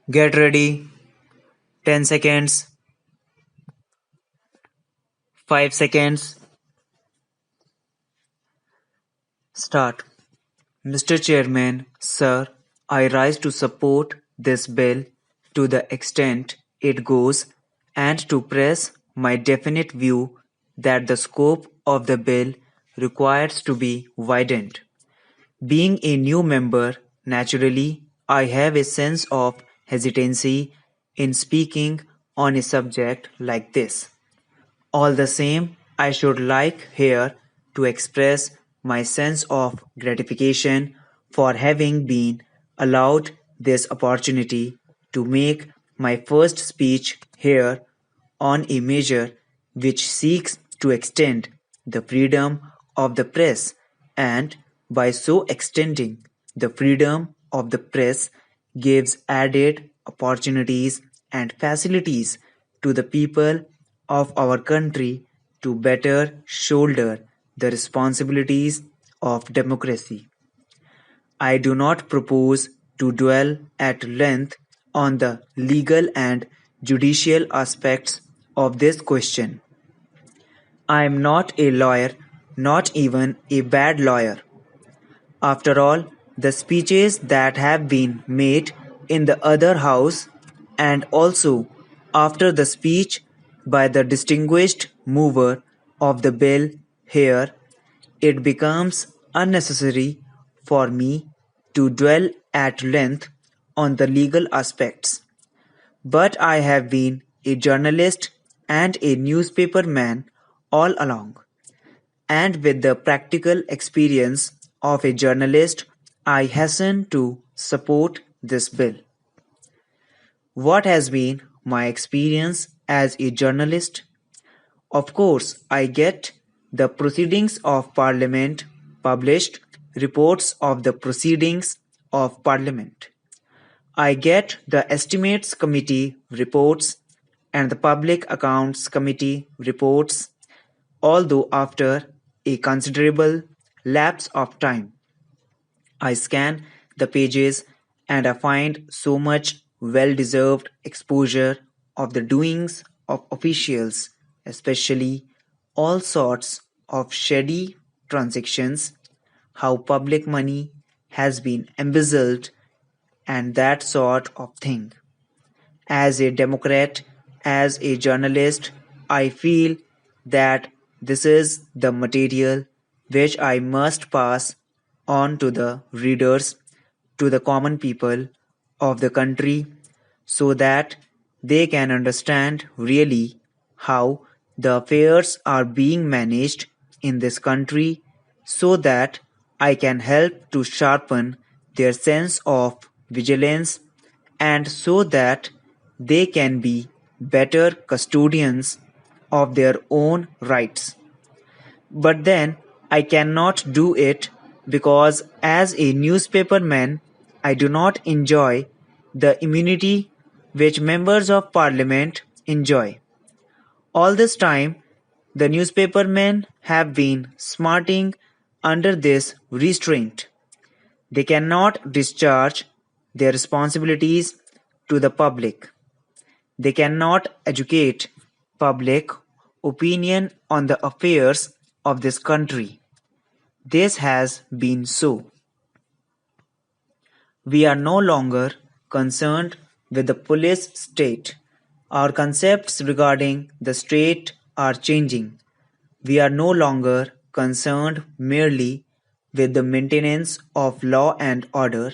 Get ready. 10 seconds. 5 seconds. Start. Mr. Chairman, sir, I rise to support this bill to the extent it goes and to press my definite view that the scope of the bill requires to be widened. Being a new member, naturally, I have a sense of hesitancy in speaking on a subject like this. All the same, I should like here to express my sense of gratification for having been allowed this opportunity to make my first speech here on a measure which seeks to extend the freedom of the press and by so extending the freedom of the press gives added opportunities and facilities to the people of our country to better shoulder the responsibilities of democracy. I do not propose to dwell at length on the legal and judicial aspects of this question. I am not a lawyer, not even a bad lawyer. After all, the speeches that have been made in the other house and also after the speech by the distinguished mover of the bill here, it becomes unnecessary for me to dwell at length on the legal aspects. But I have been a journalist and a newspaper man all along. And with the practical experience of a journalist, I hasten to support this bill. What has been my experience as a journalist? Of course, I get the proceedings of Parliament published, reports of the proceedings of Parliament. I get the Estimates Committee reports and the Public Accounts Committee reports, although after a considerable lapse of time. I scan the pages and I find so much well-deserved exposure of the doings of officials, especially all sorts of shady transactions, how public money has been embezzled, and that sort of thing. As a Democrat, as a journalist, I feel that this is the material which I must pass on to the readers, to the common people of the country, so that they can understand really how the affairs are being managed in this country, so that I can help to sharpen their sense of vigilance and so that they can be better custodians of their own rights. But then I cannot do it because as a newspaperman I do not enjoy the immunity which members of parliament enjoy. All this time the newspapermen have been smarting under this restraint. They cannot discharge their responsibilities to the public. They cannot educate public opinion on the affairs of this country. This has been so. We are no longer concerned with the police state. Our concepts regarding the state are changing. We are no longer concerned merely with the maintenance of law and order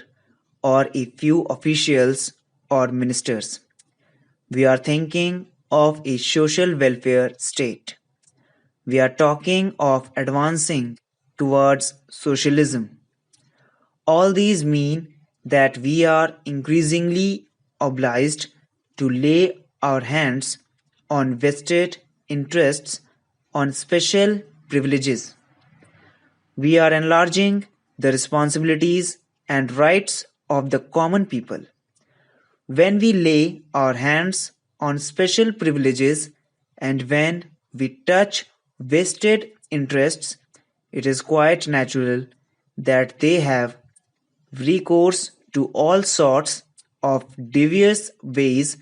or a few officials or ministers. We are thinking of a social welfare state. We are talking of advancing towards socialism. All these mean that we are increasingly obliged to lay our hands on vested interests, on special privileges. We are enlarging the responsibilities and rights of the common people. When we lay our hands on special privileges and when we touch vested interests, it is quite natural that they have recourse to all sorts of devious ways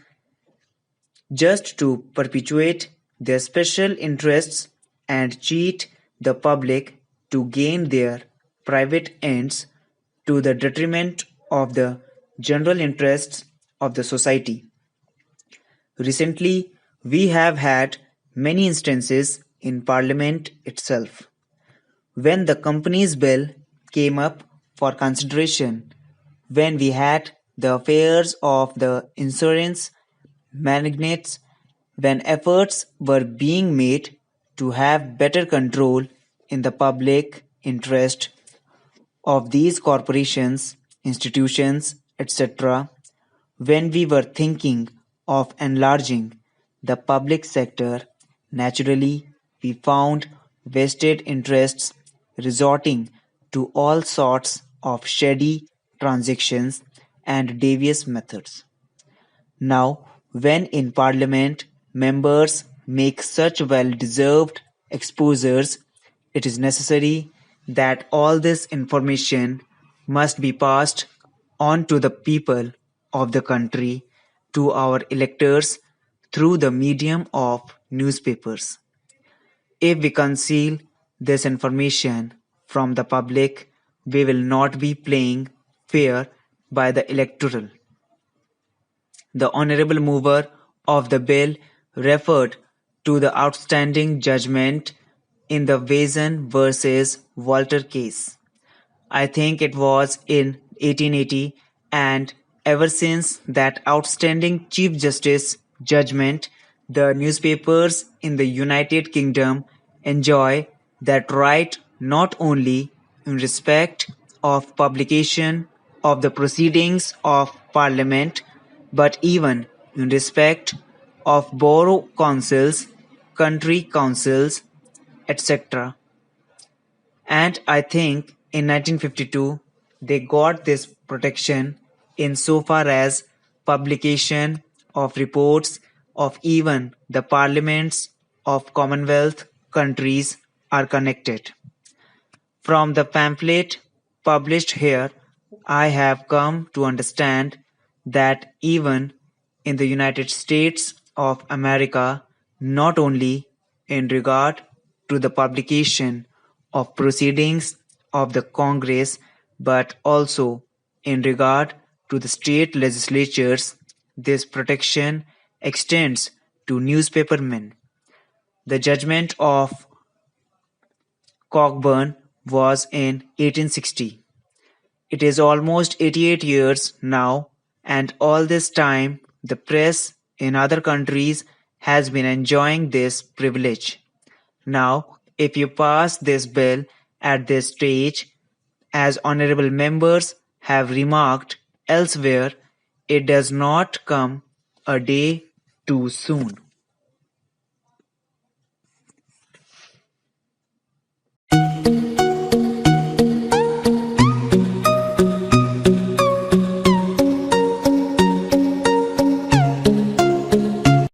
just to perpetuate their special interests and cheat the public to gain their private ends to the detriment of the general interests of the society. Recently, we have had many instances in Parliament itself. When the Companies Bill came up for consideration, when we had the affairs of the insurance magnates, when efforts were being made to have better control in the public interest of these corporations, institutions, etc., when we were thinking of enlarging the public sector, naturally we found vested interests resorting to all sorts of shady transactions and devious methods. Now, when in Parliament members make such well-deserved exposures, it is necessary that all this information must be passed on to the people of the country, to our electors, through the medium of newspapers. If we conceal this information from the public, we will not be playing fair by the electoral. The honorable mover of the bill referred to the outstanding judgment in the Wazen versus Walter case. I think it was in 1880, and ever since that outstanding Chief Justice judgment, the newspapers in the United Kingdom enjoy that right not only in respect of publication of the proceedings of Parliament, but even in respect of borough councils, country councils, etc. And I think in 1952 they got this protection insofar as publication of reports of even the parliaments of Commonwealth countries are connected. From the pamphlet published here, I have come to understand that even in the United States of America, not only in regard to the publication of proceedings of the Congress, but also in regard to the state legislatures, this protection extends to newspapermen. The judgment of Cockburn was in 1860. It is almost 88 years now, and all this time the press in other countries has been enjoying this privilege. Now, if you pass this bill at this stage, as honorable members have remarked elsewhere, it does not come a day too soon.